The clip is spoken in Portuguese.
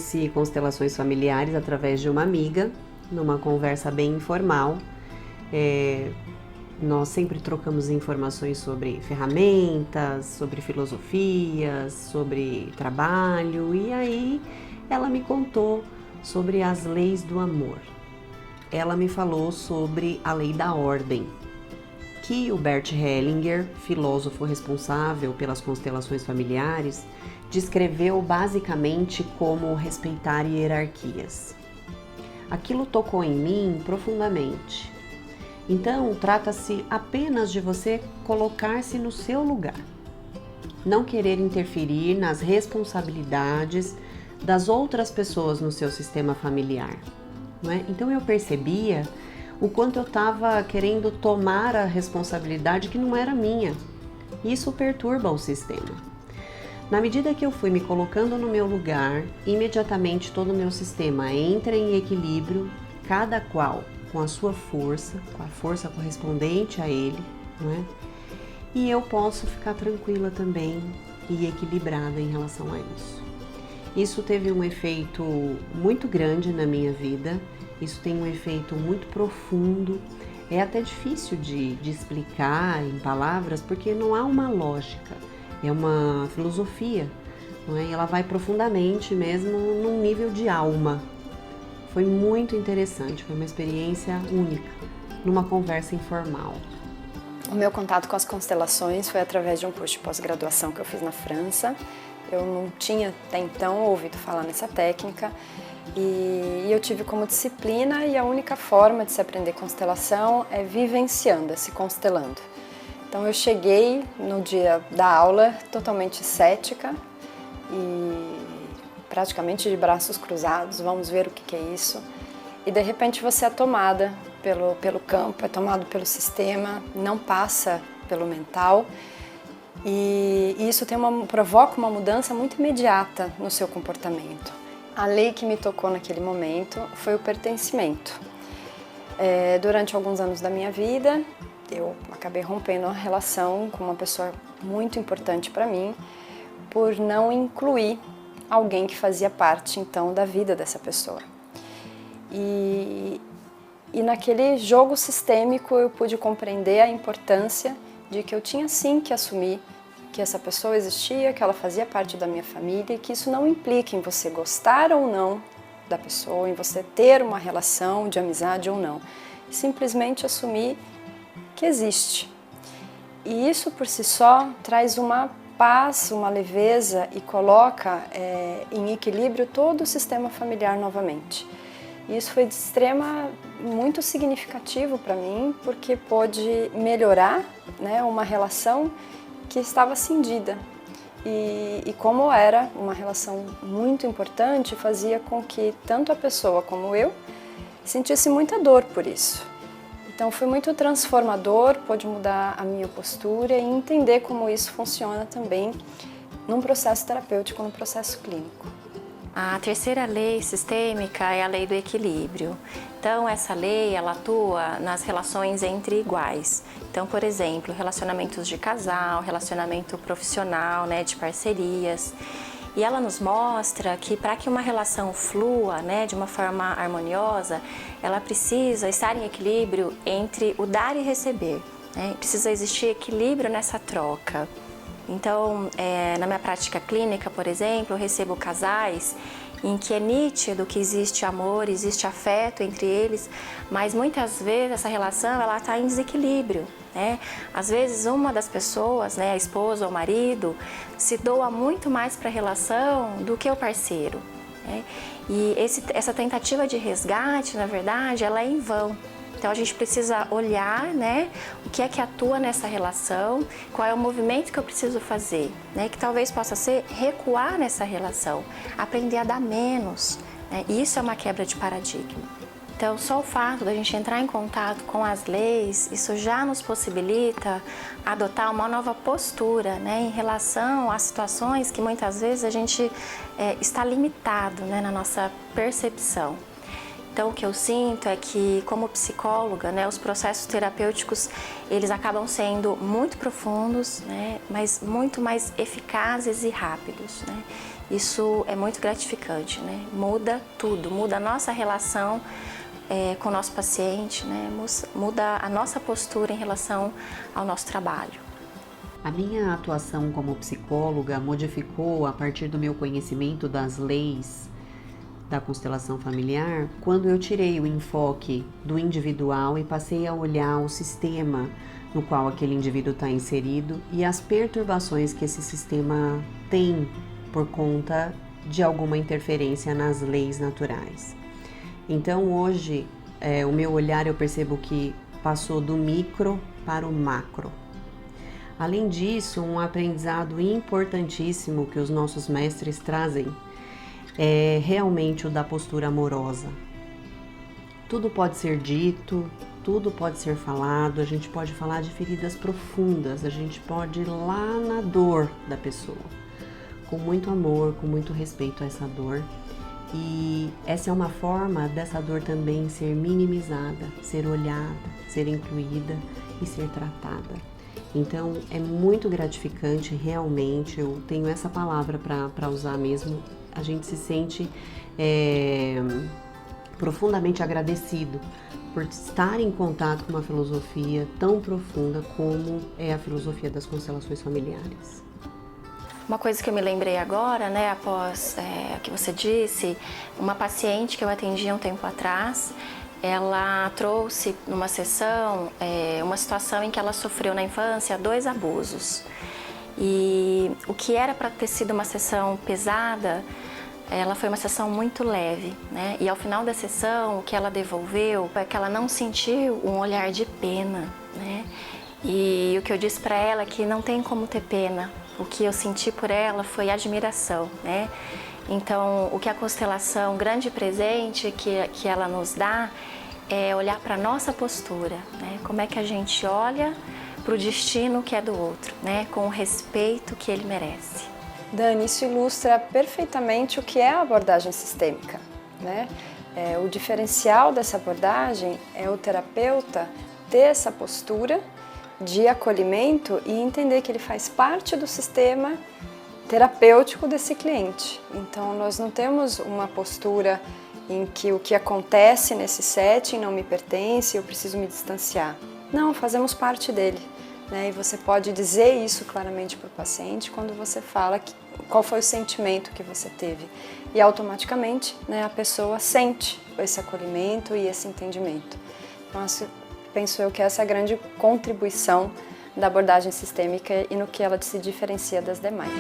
conheci constelações familiares através de uma amiga, numa conversa bem informal. Nós sempre trocamos informações sobre ferramentas, sobre filosofias, sobre trabalho, e aí ela me contou sobre as leis do amor. Ela me falou sobre a lei da ordem, que o Bert Hellinger, filósofo responsável pelas constelações familiares, descreveu basicamente como respeitar hierarquias. Aquilo tocou em mim profundamente. Então, trata-se apenas de você colocar-se no seu lugar, não querer interferir nas responsabilidades das outras pessoas no seu sistema familiar, não é? Então eu percebia o quanto eu estava querendo tomar a responsabilidade que não era minha. Isso perturba o sistema. Na medida que eu fui me colocando no meu lugar, imediatamente todo o meu sistema entra em equilíbrio, cada qual com a sua força, com a força correspondente a ele, não é? E eu posso ficar tranquila também e equilibrada em relação a isso. Isso teve um efeito muito grande na minha vida, isso tem um efeito muito profundo. É até difícil de explicar em palavras, porque não há uma lógica, é uma filosofia, não é? E ela vai profundamente mesmo num nível de alma. Foi muito interessante, foi uma experiência única, numa conversa informal. O meu contato com as constelações foi através de um curso de pós-graduação que eu fiz na França. Eu não tinha até então ouvido falar nessa técnica e eu tive como disciplina, e a única forma de se aprender constelação é vivenciando, é se constelando. Então eu cheguei no dia da aula totalmente cética e praticamente de braços cruzados, vamos ver o que é isso. E de repente você é tomada pelo campo, é tomado pelo sistema, não passa pelo mental. E isso provoca uma mudança muito imediata no seu comportamento. A lei que me tocou naquele momento foi o pertencimento. Durante alguns anos da minha vida, eu acabei rompendo uma relação com uma pessoa muito importante para mim, por não incluir alguém que fazia parte, então, da vida dessa pessoa. E naquele jogo sistêmico eu pude compreender a importância de que eu tinha sim que assumir que essa pessoa existia, que ela fazia parte da minha família, e que isso não implica em você gostar ou não da pessoa, em você ter uma relação de amizade ou não. Simplesmente assumir que existe. E isso por si só traz uma paz, uma leveza e coloca em equilíbrio todo o sistema familiar novamente. E isso foi de muito significativo para mim, porque pôde melhorar, né, uma relação que estava cindida. E como era uma relação muito importante, fazia com que tanto a pessoa como eu sentisse muita dor por isso. Então foi muito transformador, pôde mudar a minha postura e entender como isso funciona também num processo terapêutico, num processo clínico. A terceira lei sistêmica é a lei do equilíbrio. Então essa lei ela atua nas relações entre iguais. Então, por exemplo, relacionamentos de casal, relacionamento profissional, né, de parcerias. E ela nos mostra que para que uma relação flua, né, de uma forma harmoniosa, ela precisa estar em equilíbrio entre o dar e receber, né? Precisa existir equilíbrio nessa troca. Então, na minha prática clínica, por exemplo, eu recebo casais em que é nítido que existe amor, existe afeto entre eles, mas muitas vezes essa relação ela está em desequilíbrio, né? Às vezes uma das pessoas, né, a esposa ou o marido, se doa muito mais para a relação do que o parceiro, né? E essa tentativa de resgate, na verdade, ela é em vão. Então a gente precisa olhar, né, o que é que atua nessa relação, qual é o movimento que eu preciso fazer, né, que talvez possa ser recuar nessa relação, aprender a dar menos, né? Isso é uma quebra de paradigma. Então só o fato da gente entrar em contato com as leis, isso já nos possibilita adotar uma nova postura, né, em relação às situações que muitas vezes a gente está limitado, né, na nossa percepção. Então, o que eu sinto é que, como psicóloga, né, os processos terapêuticos, eles acabam sendo muito profundos, né, mas muito mais eficazes e rápidos, né? Isso é muito gratificante, né? Muda tudo, muda a nossa relação com o nosso paciente, né? Muda a nossa postura em relação ao nosso trabalho. A minha atuação como psicóloga modificou a partir do meu conhecimento das leis da constelação familiar, quando eu tirei o enfoque do individual e passei a olhar o sistema no qual aquele indivíduo está inserido e as perturbações que esse sistema tem por conta de alguma interferência nas leis naturais. Então hoje, o meu olhar, eu percebo que passou do micro para o macro. Além disso, um aprendizado importantíssimo que os nossos mestres trazem é realmente o da postura amorosa. Tudo pode ser dito, tudo pode ser falado, a gente pode falar de feridas profundas, a gente pode ir lá na dor da pessoa, com muito amor, com muito respeito a essa dor. E essa é uma forma dessa dor também ser minimizada, ser olhada, ser incluída e ser tratada. Então é muito gratificante, realmente, eu tenho essa palavra para usar mesmo, a gente se sente profundamente agradecido por estar em contato com uma filosofia tão profunda como é a filosofia das constelações familiares. Uma coisa que eu me lembrei agora, né, após o que você disse, uma paciente que eu atendi um tempo atrás, ela trouxe numa sessão uma situação em que ela sofreu na infância 2 abusos. E o que era para ter sido uma sessão pesada, ela foi uma sessão muito leve, né? E ao final da sessão, o que ela devolveu é que ela não sentiu um olhar de pena, né? E o que eu disse para ela é que não tem como ter pena. O que eu senti por ela foi admiração, né? Então, o que a constelação, grande presente que ela nos dá, é olhar para a nossa postura, né? Como é que a gente olha para o destino que é do outro, né? Com o respeito que ele merece. Dani, isso ilustra perfeitamente o que é a abordagem sistêmica, né? O diferencial dessa abordagem é o terapeuta ter essa postura de acolhimento e entender que ele faz parte do sistema terapêutico desse cliente. Então, nós não temos uma postura em que o que acontece nesse setting não me pertence, eu preciso me distanciar. Não, fazemos parte dele, né? E você pode dizer isso claramente para o paciente quando você fala qual foi o sentimento que você teve. E automaticamente, né, a pessoa sente esse acolhimento e esse entendimento. Então, penso eu que essa é a grande contribuição da abordagem sistêmica e no que ela se diferencia das demais.